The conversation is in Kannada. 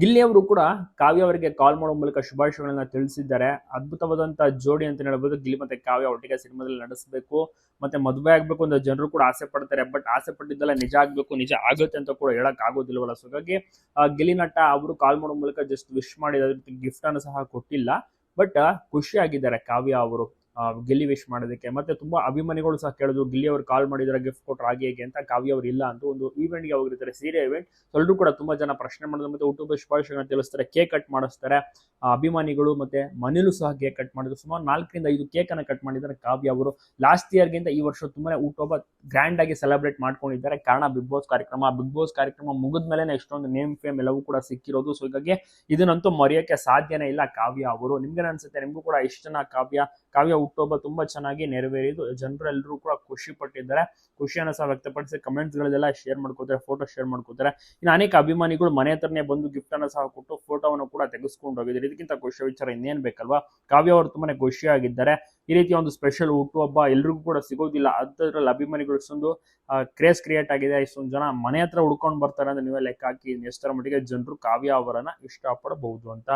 ಗಿಲ್ಲಿ ಅವರು ಕೂಡ ಕಾವ್ಯ ಅವರಿಗೆ ಕಾಲ್ ಮಾಡೋ ಮೂಲಕ ಶುಭಾಶಯಗಳನ್ನ ತಿಳಿಸಿದ್ದಾರೆ. ಅದ್ಭುತವಾದಂತಹ ಜೋಡಿ ಅಂತ ಹೇಳ್ಬೋದು. ಗಿಲ್ಲಿ ಮತ್ತೆ ಕಾವ್ಯ ಒಟ್ಟಿಗೆ ಸಿನಿಮಾದಲ್ಲಿ ನಡೆಸಬೇಕು ಮತ್ತೆ ಮದುವೆ ಆಗ್ಬೇಕು ಅಂತ ಜನರು ಕೂಡ ಆಸೆ ಪಡ್ತಾರೆ. ಬಟ್ ಆಸೆ ಪಟ್ಟಿದ್ದೆಲ್ಲ ನಿಜ ಆಗ್ಬೇಕು, ನಿಜ ಆಗುತ್ತೆ ಅಂತ ಕೂಡ ಹೇಳಕ್ ಆಗೋದಿಲ್ವಲ್ಲ. ಸೊ ಹಾಗಾಗಿ ಗಿಲ್ಲಿ ನಟ ಅವರು ಕಾಲ್ ಮಾಡೋ ಮೂಲಕ ಜಸ್ಟ್ ವಿಶ್ ಮಾಡಿದ ಗಿಫ್ಟ್ ಅನ್ನು ಸಹ ಕೊಟ್ಟಿಲ್ಲ. ಬಟ್ ಖುಷಿ ಆಗಿದ್ದಾರೆ ಕಾವ್ಯ ಅವರು ಗಿಲ್ಲಿ ವಿಶ್ ಮಾಡೋದಕ್ಕೆ. ಮತ್ತೆ ತುಂಬಾ ಅಭಿಮಾನಿಗಳು ಸಹ ಕೇಳಿದ್ರು ಗಿಲ್ಲಿ ಅವರು ಕಾಲ್ ಮಾಡಿದ್ರೆ ಗಿಫ್ಟ್ ಕೊಟ್ರು ಹಾಗೆ ಹೇಗೆ ಅಂತ. ಕಾವ್ಯ ಅವರು ಇಲ್ಲ ಅಂತ ಒಂದು ಈವೆಂಟ್ ಗೆ ಹೋಗಿರ್ತಾರೆ, ಸೀರಿಯಸ್ ಇವೆಂಟ್. ಎಲ್ಲರೂ ಕೂಡ ತುಂಬಾ ಜನ ಪ್ರಶ್ನೆ ಮಾಡಿದ್ರು ಮತ್ತೆ ಹುಟ್ಟುಹಬ್ಬ ಶುಭಾಶಯಗಳನ್ನ ತಿಳಿಸ್ತಾರೆ, ಕೇಕ್ ಕಟ್ ಮಾಡಿಸ್ತಾರೆ. ಅಭಿಮಾನಿಗಳು ಮತ್ತೆ ಮನೇಲೂ ಸಹ ಕೇಕ್ ಕಟ್ ಮಾಡಿದ್ರು. ಸುಮಾರು 4ರಿಂದ 5 ಕೇಕ್ ಅನ್ನ ಕಟ್ ಮಾಡಿದ್ದಾರೆ ಕಾವ್ಯ ಅವರು. ಲಾಸ್ಟ್ ಇಯರ್ ಗಿಂತ ಈ ವರ್ಷ ತುಂಬಾನೇ ಹುಟ್ಟುಹಬ್ಬ ಗ್ರ್ಯಾಂಡ್ ಆಗಿ ಸೆಲೆಬ್ರೇಟ್ ಮಾಡ್ಕೊಂಡಿದ್ದಾರೆ. ಕಾರಣ ಬಿಗ್ ಬಾಸ್ ಕಾರ್ಯಕ್ರಮ ಮುಗಿದ್ಮೇಲೆ ಇಷ್ಟೊಂದು ನೇಮ್ ಫೇಮ್ ಎಲ್ಲವೂ ಕೂಡ ಸಿಕ್ಕಿರೋದು. ಸೊ ಹೀಗಾಗಿ ಇದನ್ನಂತೂ ಮರೆಯೋಕೆ ಸಾಧ್ಯನೇ ಇಲ್ಲ ಕಾವ್ಯ ಅವರು. ನಿಮ್ಗೆ ಅನ್ಸುತ್ತೆ? ನಿಮ್ಗೂ ಕೂಡ ಇಷ್ಟನ ಕಾವ್ಯ ಹುಟ್ಟುಹಬ್ಬ ತುಂಬಾ ಚೆನ್ನಾಗಿ ನೆರವೇರಿದ್ದು ಜನರೆಲ್ಲರೂ ಕೂಡ ಖುಷಿ ಪಟ್ಟಿದ್ದಾರೆ. ಖುಷಿಯನ್ನು ಸಹ ವ್ಯಕ್ತಪಡಿಸಿ ಕಮೆಂಟ್ಸ್ ಗಳಲ್ಲೆಲ್ಲ ಶೇರ್ ಮಾಡ್ಕೋತಾರೆ, ಫೋಟೋ ಶೇರ್ ಮಾಡ್ಕೋತಾರೆ. ಇನ್ನು ಅನೇಕ ಅಭಿಮಾನಿಗಳು ಮನೆ ಹತ್ರನೇ ಬಂದು ಗಿಫ್ಟ್ ಅನ್ನು ಸಹ ಕೊಟ್ಟು ಫೋಟೋವನ್ನು ಕೂಡ ತೆಗೆಸ್ಕೊಂಡು ಹೋಗಿದ್ದಾರೆ. ಇದಕ್ಕಿಂತ ಖುಷಿ ವಿಚಾರ ಇನ್ನೇನ್ ಬೇಕಲ್ವಾ. ಕಾವ್ಯ ಅವರು ತುಂಬಾನೇ ಖುಷಿಯಾಗಿದ್ದಾರೆ. ಈ ರೀತಿಯ ಒಂದು ಸ್ಪೆಷಲ್ ಹುಟ್ಟುಹಬ್ಬ ಎಲ್ರಿಗೂ ಕೂಡ ಸಿಗೋದಿಲ್ಲ. ಅದರಲ್ಲಿ ಅಭಿಮಾನಿಗಳು ಇಷ್ಟೊಂದು ಕ್ರೇಜ್ ಕ್ರಿಯೇಟ್ ಆಗಿದೆ. ಇಷ್ಟೊಂದು ಜನ ಮನೆ ಹತ್ರ ಹುಡ್ಕೊಂಡು ಬರ್ತಾರೆ ಅಂದ್ರೆ ನೀವೇ ಲೆಕ್ಕ ಹಾಕಿ ಎಷ್ಟರ ಮಟ್ಟಿಗೆ ಜನರು ಕಾವ್ಯ ಅವರನ್ನ ಇಷ್ಟಪಡಬಹುದು ಅಂತ.